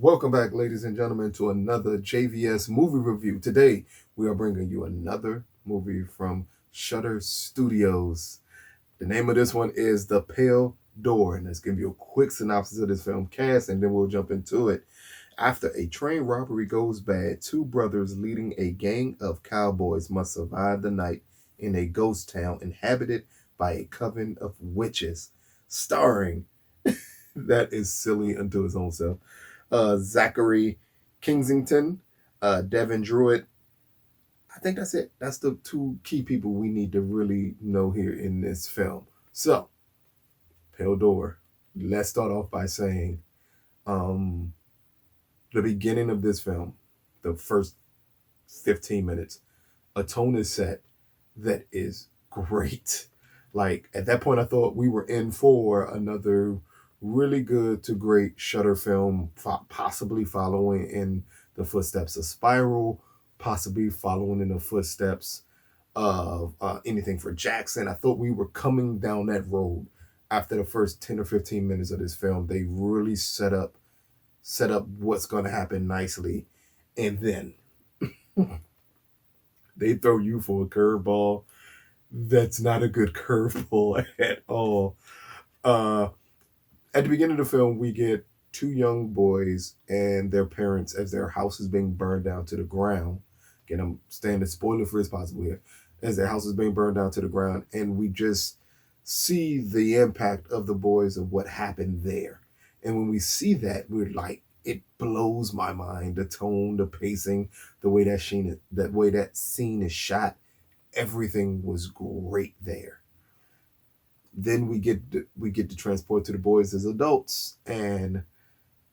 Welcome back, ladies and gentlemen, to another JVS movie review. Today, we are bringing you another movie from Shudder Studios. The name of this one is The Pale Door, and let's give you a quick synopsis of this film cast, and then we'll jump into it. After a train robbery goes bad, two brothers leading a gang of cowboys must survive the night in a ghost town inhabited by a coven of witches. Starring, that is silly unto his own self, Zachary Kingsington, Devin Druitt. I think that's it. That's the two key people we need to really know here in this film. So, Pale Door. Let's start off by saying um, the beginning of this film, the first 15 minutes, a tone is set that is great. Like, at that point, I thought we were in for another really good to great Shudder film, possibly following in the footsteps of Spiral, possibly following in the footsteps of anything for Jackson. I thought we were coming down that road after the first 10 or 15 minutes of this film. They really set up what's going to happen nicely, and then they throw you for a curveball that's not a good curveball at all. At the beginning of the film, we get two young boys and their parents as their house is being burned down to the ground. Again, I'm staying as spoiler free as possible here. As their house is being burned down to the ground, and we just see the impact of the boys of what happened there. And when we see that, we're like, it blows my mind. The tone, the pacing, the way that scene is shot, everything was great there. Then we get to transport to the boys as adults, and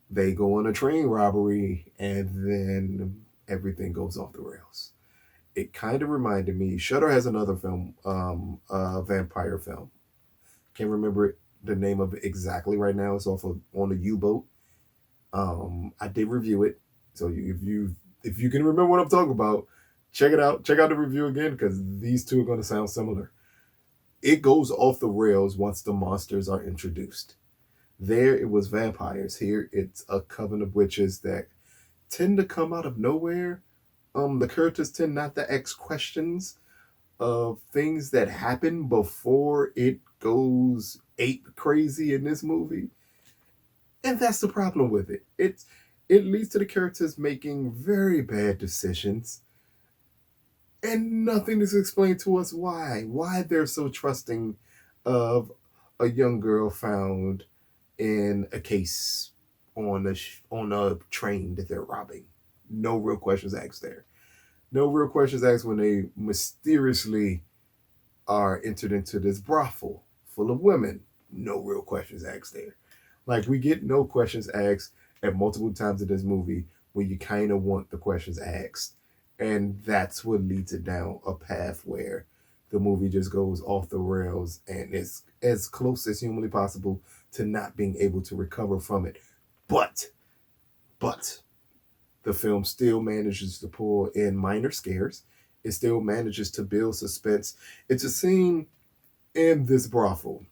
they go on a train robbery, and then everything goes off the rails. It kind of reminded me. Shudder has another film, a vampire film. Can't remember the name of it exactly right now. It's off of on a U-boat. I did review it, so if you can remember what I'm talking about, check it out. Check out the review again because these two are going to sound similar. It goes off the rails once the monsters are introduced. There, it was vampires. Here, it's a coven of witches that tend to come out of nowhere. The characters tend not to ask questions of things that happen before it goes ape crazy in this movie. And that's the problem with it. It leads to the characters making very bad decisions, and nothing is explained to us why they're so trusting of a young girl found in a case on a train that they're robbing. No real questions asked there. No real questions asked when they mysteriously are entered into this brothel full of women. No real questions asked there. Like, we get no questions asked at multiple times in this movie where you kind of want the questions asked. And that's what leads it down a path where the movie just goes off the rails and is as close as humanly possible to not being able to recover from it. But the film still manages to pull in minor scares. It still manages to build suspense. It's a scene in this brothel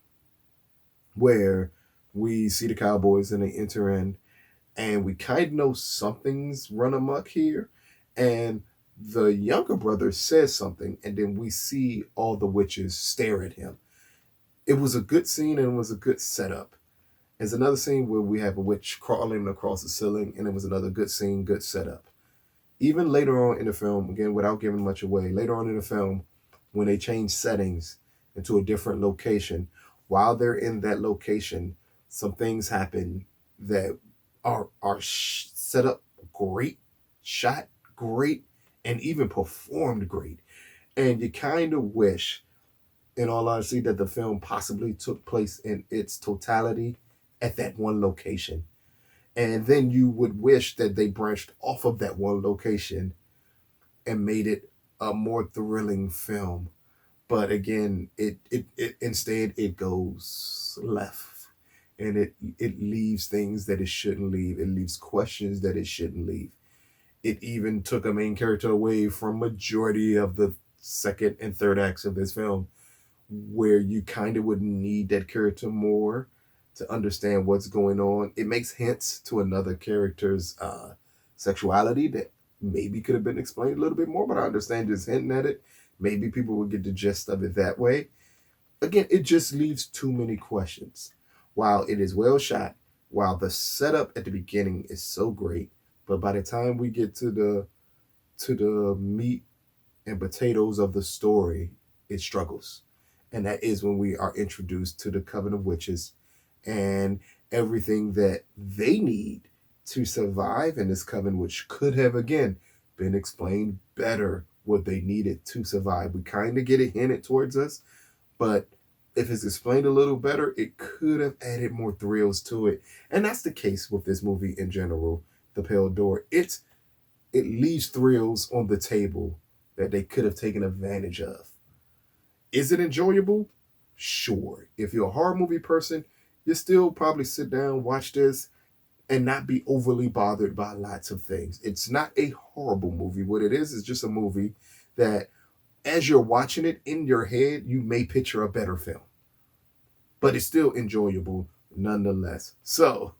where we see the cowboys and they enter in, and we kind of know something's run amok here. And the younger brother says something, and then we see all the witches stare at him. It was a good scene and it was a good setup. There's another scene where we have a witch crawling across the ceiling, and it was another good scene, good setup. Even later on in the film, again, without giving much away, later on in the film, when they change settings into a different location, while they're in that location, some things happen that are set up great, shot great, and even performed great. And you kind of wish, in all honesty, that the film possibly took place in its totality at that one location. And then you would wish that they branched off of that one location and made it a more thrilling film. But again, it instead it goes left. And it leaves things that it shouldn't leave. It leaves questions that it shouldn't leave. It even took a main character away from majority of the second and third acts of this film, where you kind of would need that character more. to understand what's going on. It makes hints to another character's sexuality that maybe could have been explained a little bit more, but I understand just hinting at it. Maybe people would get the gist of it that way. Again, it just leaves too many questions. While it is well shot, while the setup at the beginning is so great, but by the time we get to the meat and potatoes of the story, it struggles. And that is when we are introduced to the Coven of Witches and everything that they need to survive in this coven, which could have, again, been explained better what they needed to survive. We kind of get it hinted towards us, but if it's explained a little better, it could have added more thrills to it. And that's the case with this movie in general, The Pale Door. It leaves thrills on the table that they could have taken advantage of. Is it enjoyable? Sure. If you're a horror movie person, you still probably sit down, watch this, and not be overly bothered by lots of things. It's not a horrible movie. What it is just a movie that, as you're watching it in your head, you may picture a better film. But it's still enjoyable nonetheless. So,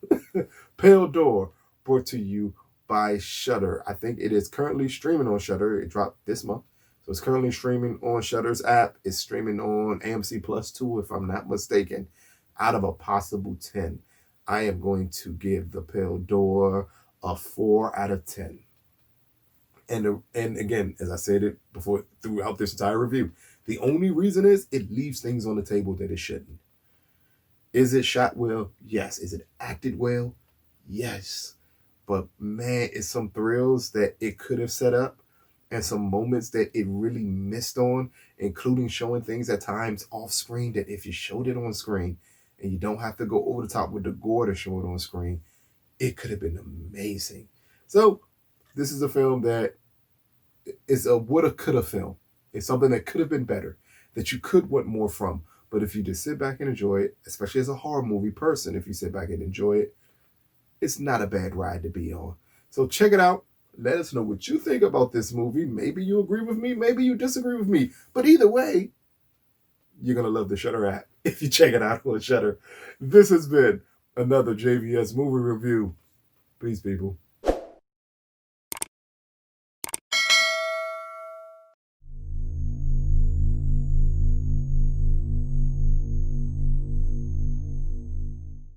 Pale Door, brought to you by Shudder. I think it is currently streaming on Shudder. It dropped this month. So it's currently streaming on Shudder's app. It's streaming on AMC Plus too, if I'm not mistaken. Out of a possible 10, I am going to give The Pale Door a 4 out of 10. And again, as I said it before throughout this entire review, the only reason is it leaves things on the table that it shouldn't. Is it shot well? Yes. Is it acted well? Yes. But man, it's some thrills that it could have set up and some moments that it really missed on, including showing things at times off screen that if you showed it on screen and you don't have to go over the top with the gore to show it on screen, it could have been amazing. So this is a film that is a woulda, coulda film. It's something that could have been better, that you could want more from. But if you just sit back and enjoy it, especially as a horror movie person, if you sit back and enjoy it, it's not a bad ride to be on. So check it out. Let us know what you think about this movie. Maybe you agree with me. Maybe you disagree with me. But either way, you're going to love the Shudder app if you check it out on Shudder. This has been another JVS movie review. Peace, people.